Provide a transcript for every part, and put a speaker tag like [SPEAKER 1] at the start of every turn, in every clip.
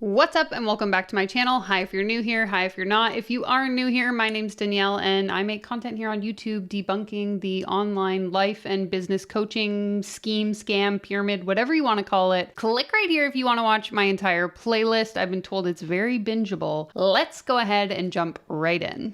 [SPEAKER 1] What's up and welcome back to my channel. Hi if you're new here, hi if you're not. If you are new here, my name's Danielle and I make content here on YouTube debunking the online life and business coaching scheme, scam, pyramid, whatever you want to call it. Click right here if you want to watch my entire playlist. I've been told it's very bingeable. Let's go ahead and jump right in.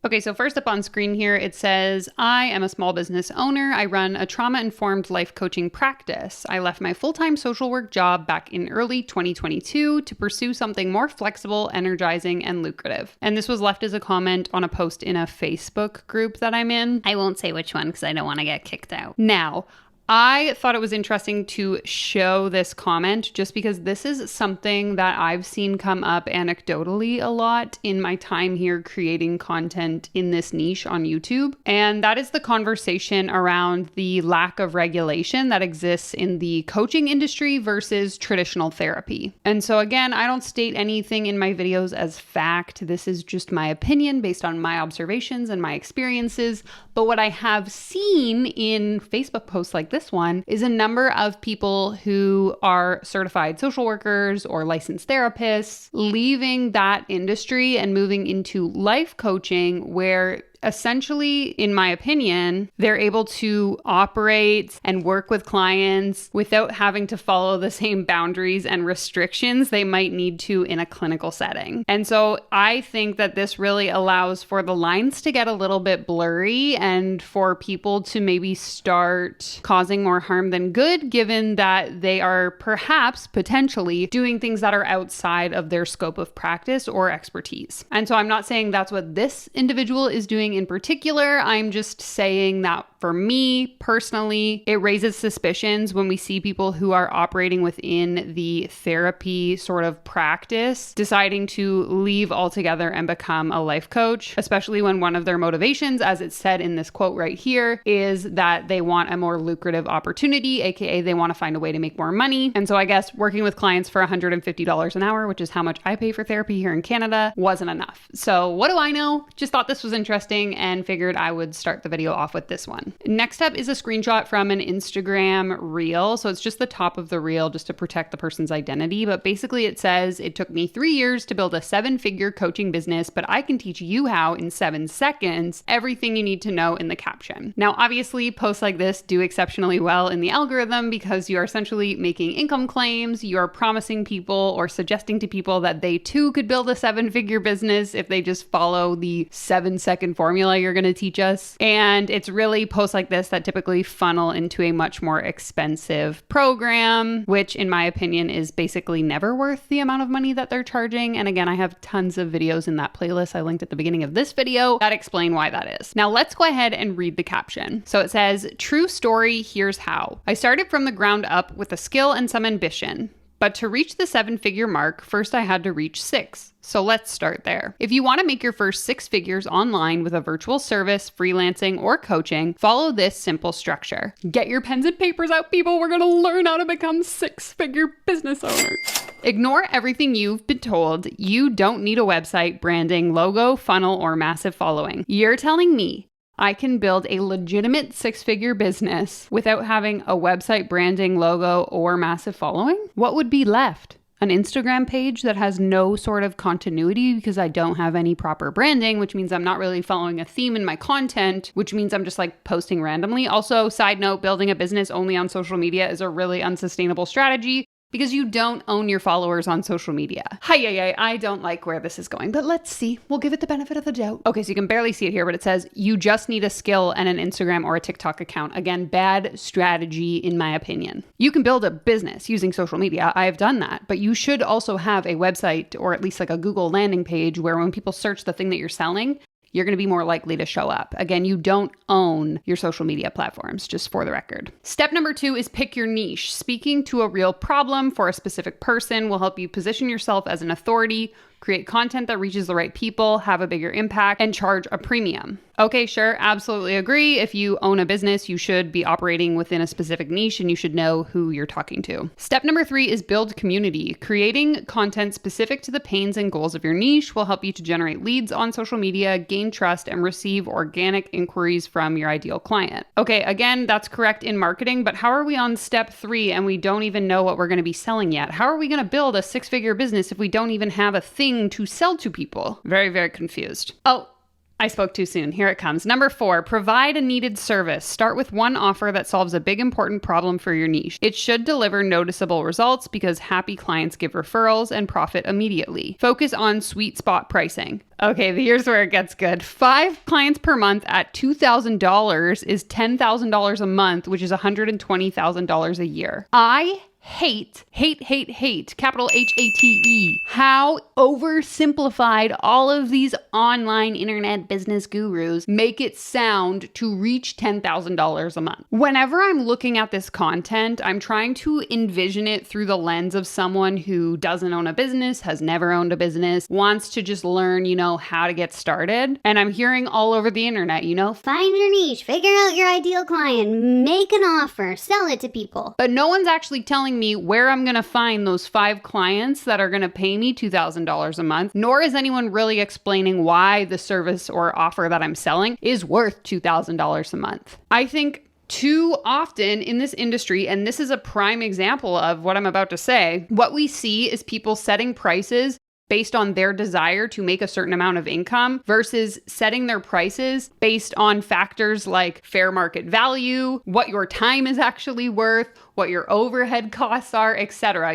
[SPEAKER 1] Okay, so first up on screen here, it says, I am a small business owner. I run a trauma-informed life coaching practice. I left my full-time social work job back in early 2022 to pursue something more flexible, energizing, and lucrative. And this was left as a comment on a post in a Facebook group that I'm in. I won't say which one because I don't want to get kicked out. Now, I thought it was interesting to show this comment just because this is something that I've seen come up anecdotally a lot in my time here creating content in this niche on YouTube. And that is the conversation around the lack of regulation that exists in the coaching industry versus traditional therapy. And so again, I don't state anything in my videos as fact. This is just my opinion based on my observations and my experiences. But what I have seen in Facebook posts like this one is a number of people who are certified social workers or licensed therapists leaving that industry and moving into life coaching, where essentially, in my opinion, they're able to operate and work with clients without having to follow the same boundaries and restrictions they might need to in a clinical setting. And so I think that this really allows for the lines to get a little bit blurry and for people to maybe start causing more harm than good, given that they are perhaps potentially doing things that are outside of their scope of practice or expertise. And so I'm not saying that's what this individual is doing in particular. I'm just saying that for me personally, it raises suspicions when we see people who are operating within the therapy sort of practice deciding to leave altogether and become a life coach, especially when one of their motivations, as it's said in this quote right here, is that they want a more lucrative opportunity, aka they want to find a way to make more money. And so I guess working with clients for $150 an hour, which is how much I pay for therapy here in Canada, wasn't enough. So what do I know? Just thought this was interesting and figured I would start the video off with this one. Next up is a screenshot from an Instagram reel. So it's just the top of the reel just to protect the person's identity. But basically it says, it took me 3 years to build a 7-figure coaching business, but I can teach you how in 7 seconds, everything you need to know in the caption. Now, obviously posts like this do exceptionally well in the algorithm because you are essentially making income claims. You are promising people or suggesting to people that they too could build a 7-figure business if they just follow the 7-second formula you're going to teach us. And it's really posts like this that typically funnel into a much more expensive program, which in my opinion is basically never worth the amount of money that they're charging. And again, I have tons of videos in that playlist I linked at the beginning of this video that explain why that is. Now let's go ahead and read the caption. So it says, true story, here's how. I started from the ground up with a skill and some ambition. But to reach the 7-figure mark, first I had to reach 6. So let's start there. If you want to make your first 6 figures online with a virtual service, freelancing, or coaching, follow this simple structure. Get your pens and papers out, people. We're going to learn how to become 6-figure business owners. Ignore everything you've been told. You don't need a website, branding, logo, funnel, or massive following. You're telling me I can build a legitimate 6-figure business without having a website, branding, logo, or massive following? What would be left? An Instagram page that has no sort of continuity because I don't have any proper branding, which means I'm not really following a theme in my content, which means I'm just like posting randomly. Also, side note, building a business only on social media is a really unsustainable strategy because you don't own your followers on social media. I don't like where this is going, but let's see. We'll give it the benefit of the doubt. Okay, so you can barely see it here, but it says you just need a skill and an Instagram or a TikTok account. Again, bad strategy in my opinion. You can build a business using social media. I have done that, but you should also have a website or at least like a Google landing page where when people search the thing that you're selling, you're going to be more likely to show up. Again, you don't own your social media platforms, just for the record. Step number 2 is pick your niche. Speaking to a real problem for a specific person will help you position yourself as an authority, create content that reaches the right people, have a bigger impact, and charge a premium. Okay, sure, absolutely agree. If you own a business, you should be operating within a specific niche and you should know who you're talking to. Step number 3 is build community. Creating content specific to the pains and goals of your niche will help you to generate leads on social media, gain trust, and receive organic inquiries from your ideal client. Okay, again, that's correct in marketing, but how are we on step 3 and we don't even know what we're going to be selling yet? How are we going to build a 6-figure business if we don't even have a thing to sell to people? Very, very confused. Oh, I spoke too soon. Here it comes. Number 4, provide a needed service. Start with one offer that solves a big important problem for your niche. It should deliver noticeable results because happy clients give referrals and profit immediately. Focus on sweet spot pricing. Okay, here's where it gets good. 5 clients per month at $2,000 is $10,000 a month, which is $120,000 a year. I hate, capital Hate, how oversimplified all of these online internet business gurus make it sound to reach $10,000 a month. Whenever I'm looking at this content, I'm trying to envision it through the lens of someone who doesn't own a business, has never owned a business, wants to just learn, how to get started. And I'm hearing all over the internet,
[SPEAKER 2] find your niche, figure out your ideal client, make an offer, sell it to people.
[SPEAKER 1] But no one's actually telling me where I'm going to find those 5 clients that are going to pay me $2,000 a month, nor is anyone really explaining why the service or offer that I'm selling is worth $2,000 a month. I think too often in this industry, and this is a prime example of what I'm about to say, what we see is people setting prices based on their desire to make a certain amount of income versus setting their prices based on factors like fair market value, what your time is actually worth, what your overhead costs are, etc.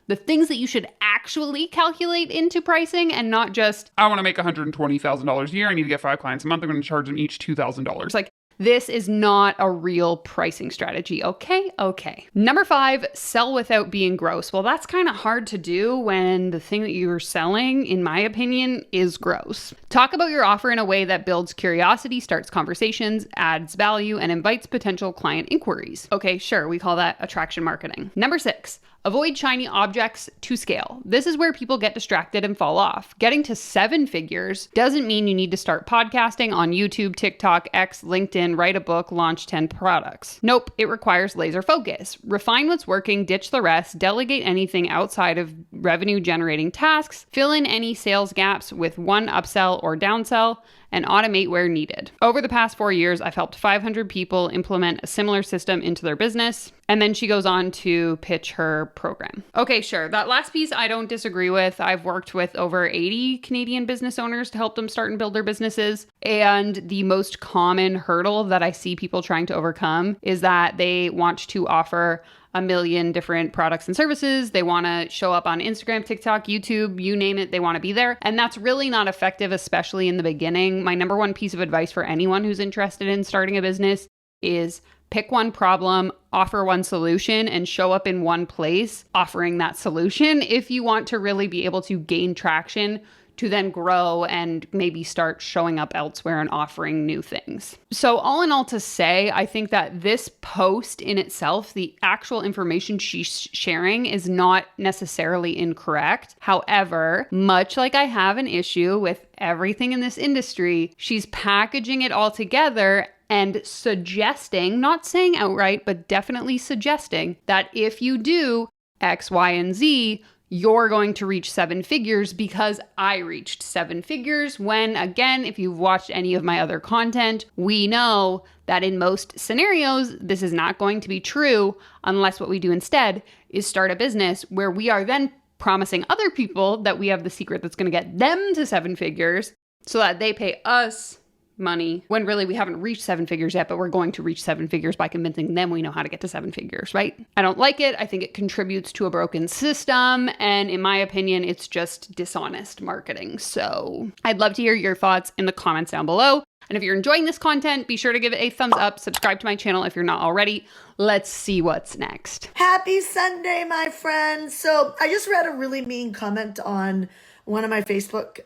[SPEAKER 1] The things that you should actually calculate into pricing and not just,
[SPEAKER 3] I want to make $120,000 a year. I need to get 5 clients a month. I'm going to charge them each $2,000.
[SPEAKER 1] Like, this is not a real pricing strategy. Okay. Number 5, sell without being gross. Well, that's kind of hard to do when the thing that you're selling, in my opinion, is gross. Talk about your offer in a way that builds curiosity, starts conversations, adds value, and invites potential client inquiries. Okay, sure. We call that attraction marketing. Number 6, avoid shiny objects to scale. This is where people get distracted and fall off. Getting to 7 figures doesn't mean you need to start podcasting on YouTube, TikTok, X, LinkedIn, write a book, launch 10 products. Nope, it requires laser focus. Refine what's working, ditch the rest, delegate anything outside of revenue generating tasks, fill in any sales gaps with one upsell or downsell, and automate where needed. Over the past 4 years, I've helped 500 people implement a similar system into their business. And then she goes on to pitch her program. Okay, sure. That last piece I don't disagree with. I've worked with over 80 Canadian business owners to help them start and build their businesses. And the most common hurdle that I see people trying to overcome is that they want to offer a million different products and services. They want to show up on Instagram, TikTok, YouTube, you name it, they want to be there. And that's really not effective, especially in the beginning. My number 1 piece of advice for anyone who's interested in starting a business is pick one problem, offer one solution, and show up in one place offering that solution if you want to really be able to gain traction to then grow and maybe start showing up elsewhere and offering new things. So all in all to say, I think that this post in itself, the actual information she's sharing is not necessarily incorrect. However, much like I have an issue with everything in this industry, she's packaging it all together and suggesting, not saying outright, but definitely suggesting that if you do X, Y, and Z, you're going to reach 7 figures because I reached 7 figures when, again, if you've watched any of my other content, we know that in most scenarios, this is not going to be true unless what we do instead is start a business where we are then promising other people that we have the secret that's going to get them to 7 figures so that they pay us money when really we haven't reached 7 figures yet, but we're going to reach 7 figures by convincing them we know how to get to 7 figures, right? I don't like it. I think it contributes to a broken system. And in my opinion, it's just dishonest marketing. So I'd love to hear your thoughts in the comments down below. And if you're enjoying this content, be sure to give it a thumbs up, subscribe to my channel if you're not already. Let's see what's next.
[SPEAKER 4] Happy Sunday, my friends. So I just read a really mean comment on one of my Facebook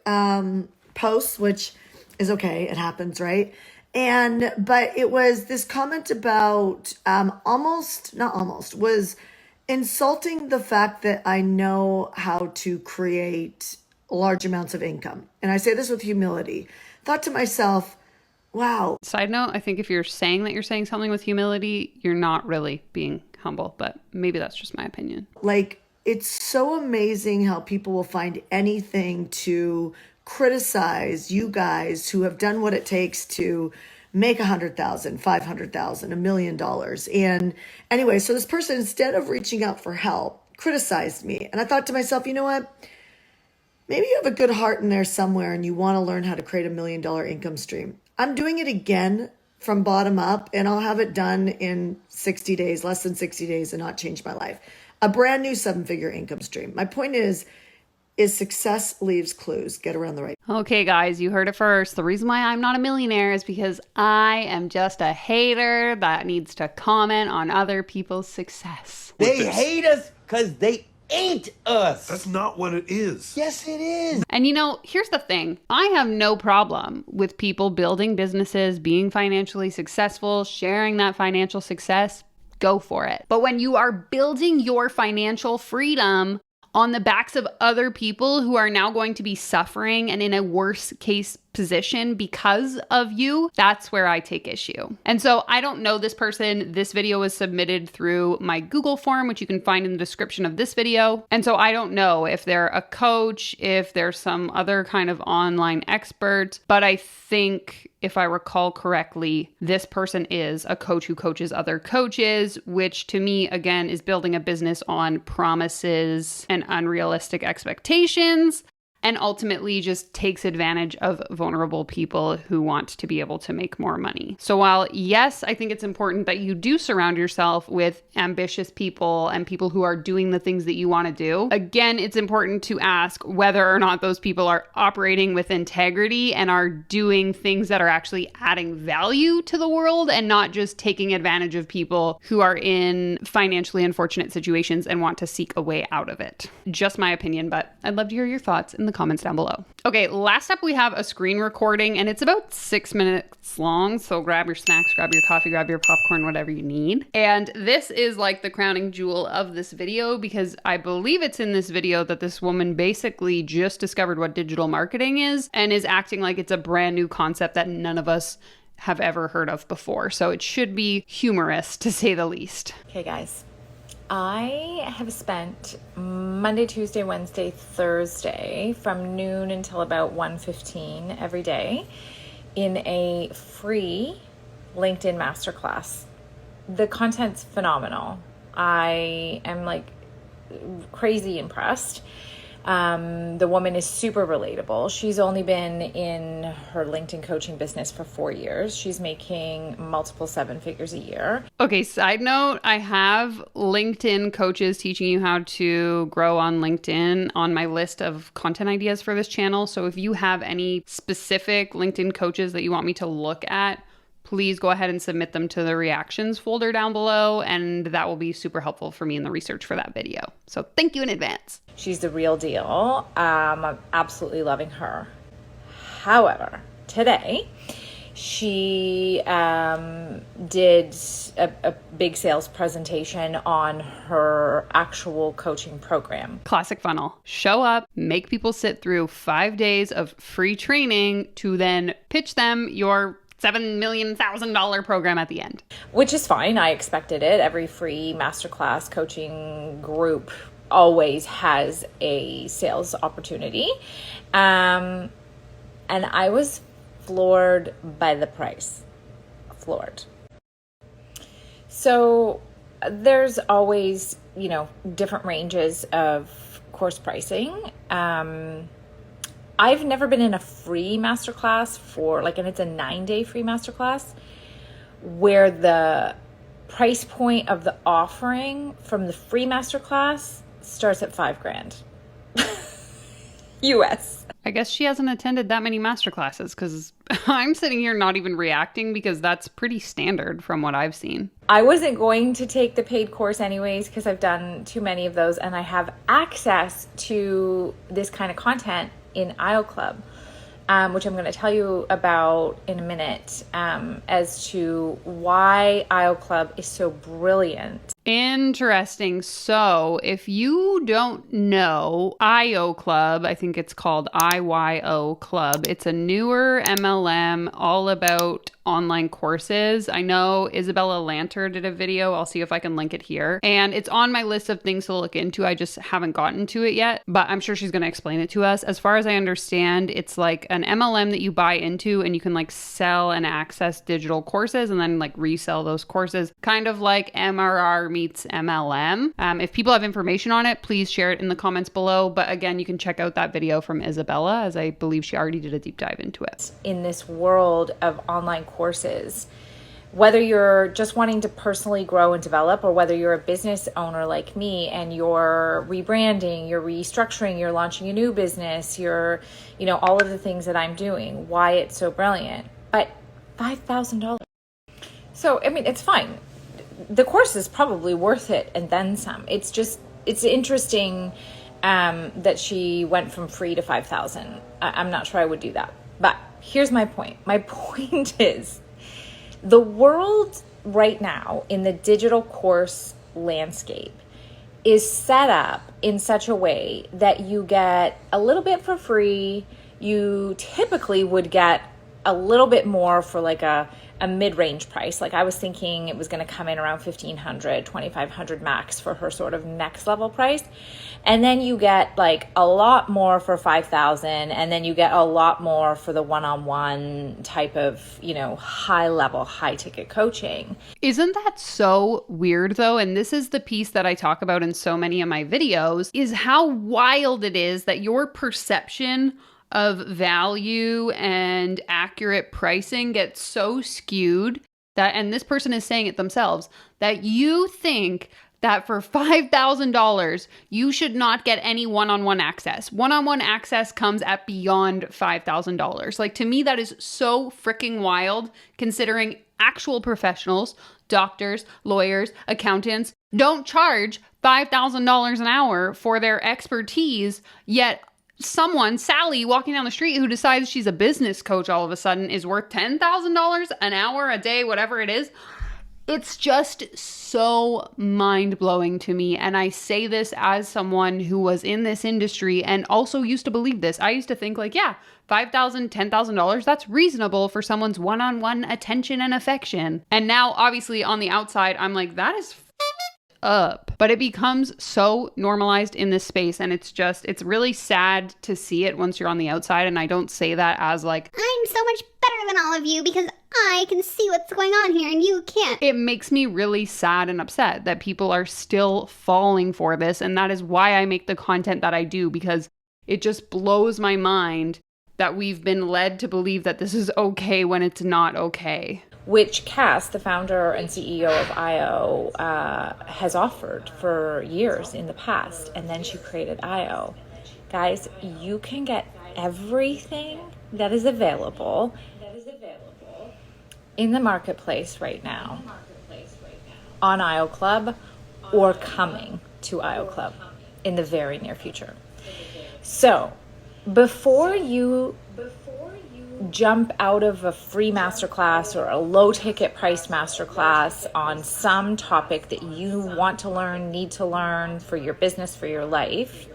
[SPEAKER 4] posts, which is okay. It happens, right? But it was this comment about was insulting the fact that I know how to create large amounts of income. And I say this with humility. Thought to myself, wow.
[SPEAKER 1] Side note, I think if you're saying that you're saying something with humility, you're not really being humble, but maybe that's just my opinion.
[SPEAKER 4] Like, it's so amazing how people will find anything to criticize you guys who have done what it takes to make $100,000, $500,000, $1 million. And anyway, so this person, instead of reaching out for help, criticized me. And I thought to myself, you know what? Maybe you have a good heart in there somewhere and you want to learn how to create $1 million income stream. I'm doing it again from bottom up, and I'll have it done in 60 days, less than 60 days, and not change my life. A brand new 7-figure income stream. My point is success leaves clues. Get around the right.
[SPEAKER 1] Okay, guys, you heard it first. The reason why I'm not a millionaire is because I am just a hater that needs to comment on other people's success.
[SPEAKER 5] They hate us because they ain't us.
[SPEAKER 6] That's not what it is.
[SPEAKER 5] Yes, it is.
[SPEAKER 1] And you know, here's the thing. I have no problem with people building businesses, being financially successful, sharing that financial success. Go for it. But when you are building your financial freedom on the backs of other people who are now going to be suffering and in a worse case position because of you, that's where I take issue. And so I don't know this person. This video was submitted through my Google form, which you can find in the description of this video. And so I don't know if they're a coach, if they're some other kind of online expert, but I think if I recall correctly, this person is a coach who coaches other coaches, which to me, again, is building a business on promises and unrealistic expectations, and ultimately just takes advantage of vulnerable people who want to be able to make more money. So while, yes, I think it's important that you do surround yourself with ambitious people and people who are doing the things that you want to do, again, it's important to ask whether or not those people are operating with integrity and are doing things that are actually adding value to the world and not just taking advantage of people who are in financially unfortunate situations and want to seek a way out of it. Just my opinion, but I'd love to hear your thoughts in the comments down below. Okay, last up we have a screen recording, and it's about 6 minutes long, so grab your snacks, grab your coffee, grab your popcorn, whatever you need. And this is like the crowning jewel of this video, because I believe it's in this video that this woman basically just discovered what digital marketing is and is acting like it's a brand new concept that none of us have ever heard of before. So it should be humorous, to say the least.
[SPEAKER 7] Okay, guys. I have spent Monday, Tuesday, Wednesday, Thursday from noon until about 1:15 every day in a free LinkedIn masterclass. The content's phenomenal. I am like crazy impressed. The woman is super relatable. She's only been in her LinkedIn coaching business for 4 years. She's making multiple 7 figures a year.
[SPEAKER 1] Okay, side note, I have LinkedIn coaches teaching you how to grow on LinkedIn on my list of content ideas for this channel. So if you have any specific LinkedIn coaches that you want me to look at, please go ahead and submit them to the reactions folder down below, and that will be super helpful for me in the research for that video. So thank you in advance.
[SPEAKER 7] She's the real deal. I'm absolutely loving her. However, today she did a big sales presentation on her actual coaching program.
[SPEAKER 1] Classic funnel. Show up, make people sit through 5 days of free training to then pitch them your $7 million program at the end.
[SPEAKER 7] Which is fine. I expected it. Every free masterclass coaching group always has a sales opportunity. And I was floored by the price. Floored. So there's always, different ranges of course pricing. I've never been in a free masterclass and it's a 9-day free masterclass where the price point of the offering from the free masterclass starts at $5,000 US.
[SPEAKER 1] I guess she hasn't attended that many masterclasses, because I'm sitting here not even reacting because that's pretty standard from what I've seen.
[SPEAKER 7] I wasn't going to take the paid course anyways because I've done too many of those and I have access to this kind of content in IO Club, which I'm going to tell you about in a minute, as to why IO Club is so brilliant.
[SPEAKER 1] Interesting. So, if you don't know IO Club, I think it's called IYO Club. It's a newer MLM all about online courses. I know Isabella Lanter did a video. I'll see if I can link it here. And it's on my list of things to look into. I just haven't gotten to it yet, but I'm sure she's going to explain it to us. As far as I understand, it's like an MLM that you buy into and you can like sell and access digital courses and then like resell those courses, kind of like MRR meets MLM. If people have information on it, please share it in the comments below. But again, you can check out that video from Isabella, as I believe she already did a deep dive into it.
[SPEAKER 7] In this world of online courses, whether you're just wanting to personally grow and develop, or whether you're a business owner like me and you're rebranding, you're restructuring, you're launching a new business, you're, all of the things that I'm doing, why it's so brilliant. But $5,000. So, I mean, it's fine. The course is probably worth it and then some. It's interesting that she went from free to 5,000. I'm not sure I would do that. But here's my point. My point is, the world right now in the digital course landscape is set up in such a way that you get a little bit for free. You typically would get a little bit more for like a mid-range price. Like I was thinking it was going to come in around $1,500, $2,500 max for her sort of next level price. And then you get like a lot more for $5,000, and then you get a lot more for the one-on-one type of, high level, high ticket coaching.
[SPEAKER 1] Isn't that so weird though? And this is the piece that I talk about in so many of my videos, is how wild it is that your perception of value and accurate pricing gets so skewed that, and this person is saying it themselves, that you think that for $5,000, you should not get any one-on-one access. One-on-one access comes at beyond $5,000. Like, to me, that is so freaking wild, considering actual professionals, doctors, lawyers, accountants, don't charge $5,000 an hour for their expertise, yet someone, Sally, walking down the street who decides she's a business coach all of a sudden is worth $10,000 an hour, a day, whatever it is. It's just so mind-blowing to me. And I say this as someone who was in this industry and also used to believe this. I used to think like, yeah, $5,000, $10,000, that's reasonable for someone's one-on-one attention and affection. And now, obviously, on the outside, I'm like, that is up. But it becomes so normalized in this space, and it's really sad to see it once you're on the outside. And I don't say that as like,
[SPEAKER 2] I'm so much better than all of you because I can see what's going on here and you can't.
[SPEAKER 1] It makes me really sad and upset that people are still falling for this. And that is why I make the content that I do, because it just blows my mind that we've been led to believe that this is okay when it's not okay.
[SPEAKER 7] Which Cass, the founder and CEO of IO, has offered for years in the past. And then she created IO. Guys, you can get everything that is available in the marketplace right now on IO Club, or coming to IO Club in the very near future. So before you jump out of a free masterclass or a low ticket price masterclass on some topic that you want to learn, need to learn for your business, for your life,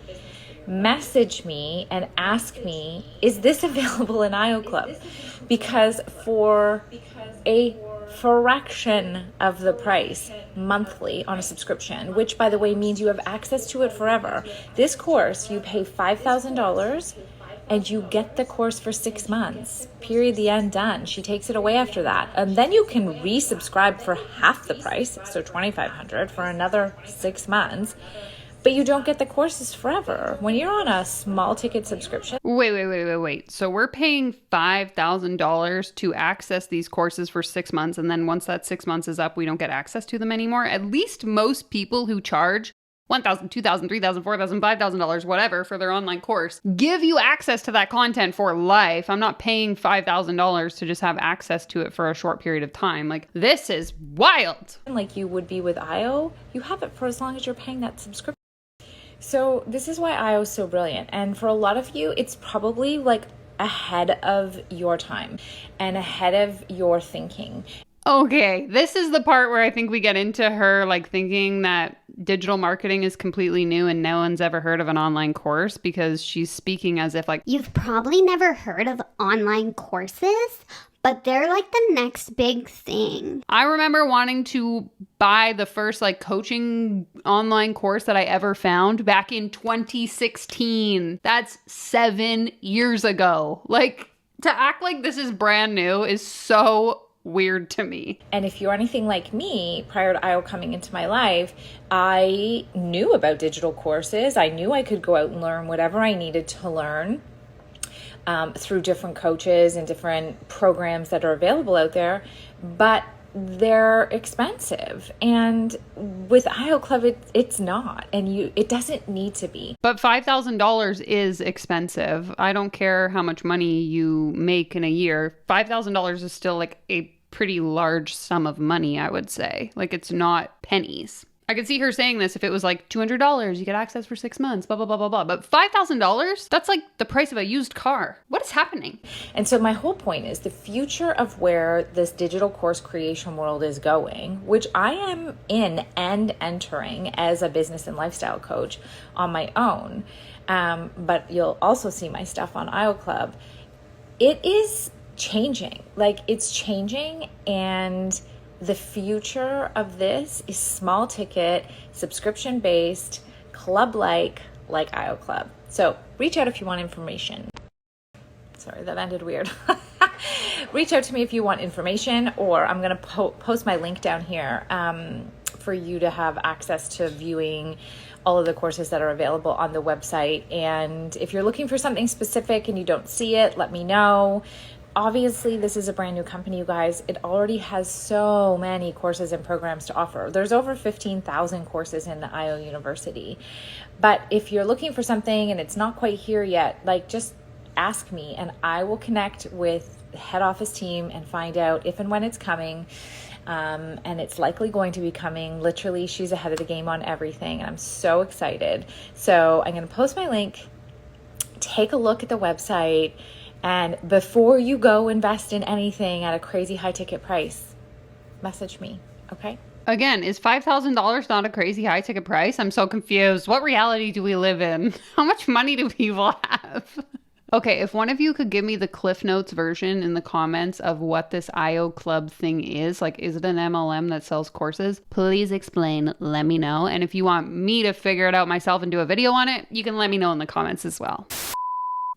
[SPEAKER 7] message me and ask me, is this available in IO Club? Because for a fraction of the price monthly on a subscription, which by the way means you have access to it forever, this course, you pay $5,000 and you get the course for 6 months, period, the end, done. She takes it away after that. And then you can resubscribe for half the price, so $2,500 for another 6 months. But you don't get the courses forever. When you're on a small ticket subscription.
[SPEAKER 1] Wait. So we're paying $5,000 to access these courses for 6 months. And then once that 6 months is up, we don't get access to them anymore. At least most people who charge $1,000, $2,000, $3,000, $4,000, $5,000, whatever for their online course give you access to that content for life. I'm not paying $5,000 to just have access to it for a short period of time. Like, this is wild.
[SPEAKER 7] Like you would be with IO, you have it for as long as you're paying that subscription. So this is why IO is so brilliant. And for a lot of you, it's probably like ahead of your time and ahead of your thinking.
[SPEAKER 1] Okay, this is the part where I think we get into her like thinking that digital marketing is completely new and no one's ever heard of an online course, because she's speaking as if like,
[SPEAKER 2] You've probably never heard of online courses, but they're like the next big thing.
[SPEAKER 1] I remember wanting to buy the first like coaching online course that I ever found back in 2016. That's 7 years ago. Like, to act like this is brand new is so weird to me.
[SPEAKER 7] And if you're anything like me, prior to IO coming into my life, I knew about digital courses. I knew I could go out and learn whatever I needed to learn through different coaches and different programs that are available out there, but they're expensive. And with IO Club, it's not, and it doesn't need to be.
[SPEAKER 1] But $5,000 is expensive. I don't care how much money you make in a year. $5,000 is still like a pretty large sum of money, I would say. Like, it's not pennies. I could see her saying this if it was like $200, you get access for 6 months, blah, blah, blah, blah, blah. But $5,000, that's like the price of a used car. What is happening?
[SPEAKER 7] And so my whole point is the future of where this digital course creation world is going, which I am in and entering as a business and lifestyle coach on my own. But you'll also see my stuff on IO Club. It is changing. Like, it's changing, and the future of this is small ticket, subscription based, club like IO Club. So reach out if you want information. Sorry, that ended weird. Reach out to me if you want information, or I'm going to post my link down here for you to have access to viewing all of the courses that are available on the website. And if you're looking for something specific and you don't see it, let me know. Obviously, this is a brand new company, you guys. It already has so many courses and programs to offer. There's over 15,000 courses in the IO University. But if you're looking for something and it's not quite here yet, like, just ask me and I will connect with the head office team and find out if and when it's coming. And it's likely going to be coming. Literally, she's ahead of the game on everything, and I'm so excited. So I'm going to post my link. Take a look at the website. And before you go invest in anything at a crazy high ticket price, message me, okay?
[SPEAKER 1] Again, is $5,000 not a crazy high ticket price? I'm so confused. What reality do we live in? How much money do people have? Okay, if one of you could give me the Cliff Notes version in the comments of what this IO Club thing is, like, is it an MLM that sells courses? Please explain, let me know. And if you want me to figure it out myself and do a video on it, you can let me know in the comments as well.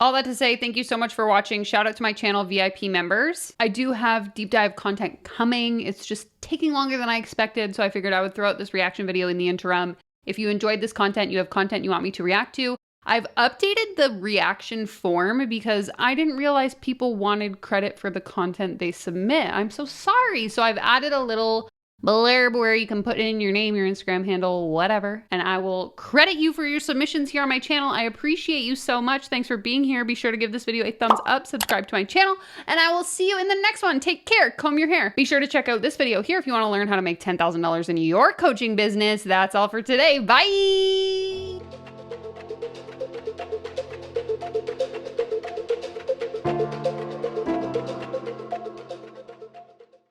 [SPEAKER 1] All that to say, thank you so much for watching. Shout out to my channel VIP members. I do have deep dive content coming. It's just taking longer than I expected, so I figured I would throw out this reaction video in the interim. If you enjoyed this content, you have content you want me to react to, I've updated the reaction form because I didn't realize people wanted credit for the content they submit. I'm so sorry. So I've added a little blurb where you can put in your name, your Instagram handle, whatever, and I will credit you for your submissions here on my channel. I appreciate you so much. Thanks for being here. Be sure to give this video a thumbs up, subscribe to my channel, and I will see you in the next one. Take care, comb your hair. Be sure to check out this video here if you want to learn how to make $10,000 in your coaching business. That's all for today. Bye!